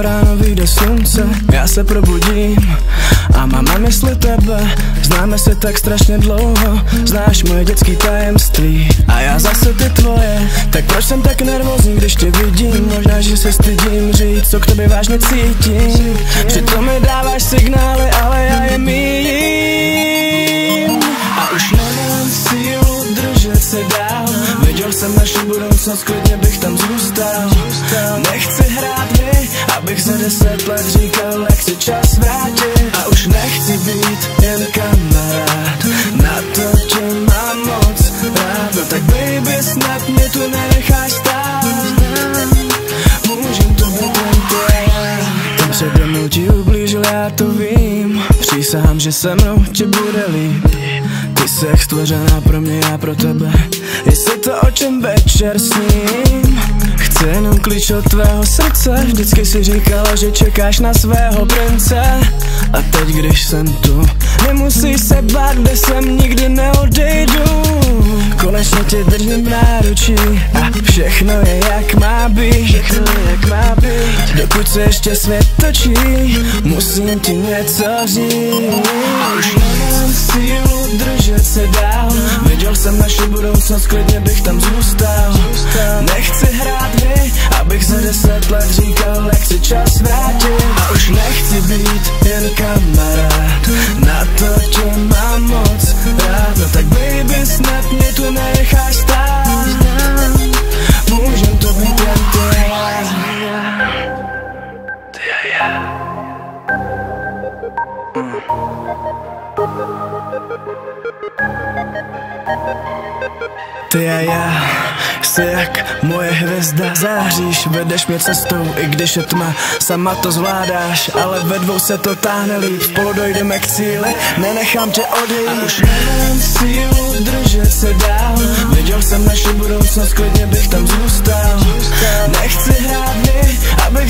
ráno vyjde slunce, já se probudím a mám na mysli tebe. Známe se tak strašně dlouho, znáš moje dětský tajemství a já zase ty tvoje. Tak proč jsem tak nervózní, když tě vidím? Možná, že se stydím říct, co k tobě vážně cítím. Přitom mi dáváš signály, ale já je míjím. A už nemám sílu držet se dál. Viděl jsem naši budoucnost, klidně bych tam zůstal. Nechci hrát hry, abych za 10 let říkal, jak si čas vrátit. A už nechci být jen kamarád, na to tě mám moc rád. No tak baby, snad mě tu nenecháš stát. Můžem to být jen ty. Ten přede mnou ti ublížil, já to vím. Přísahám, že se mnou ti bude líp. Ty jsi jak stvořená pro mě, já pro tebe. Jestli to, o čem večer sním. Chci jenom klíč od tvého srdce. Vždycky si říkala, že čekáš na svého prince. A teď, když jsem tu, nemusíš se bát, kde jsem, nikdy neodejdu. Konečně tě držím v náručí a všechno je jak má být. Dokud se ještě svět točí, musím ti něco říct. A už nemám sílu držet se dál. Viděl jsem naši budoucnost, klidně bych tam zůstal. Nechci hrát hry, abych za 10 let říkal, jak si čas vrátit. A už nechci být jen kamarád, na to tě mám moc rád. No tak baby, snad mě tu necháš stát. Můžem to být jen ty a já. Ty a já, jsi jak moje hvězda. Záříš, vedeš mě cestou, i když je tma. Sama to zvládáš, ale ve dvou se to táhne líp. Spolu dojdeme k cíli, nenechám tě odejít. A už nemám sílu držet se dál. Viděl jsem naši budoucnost, klidně bych tam zůstal. Nechci hrát hry, aby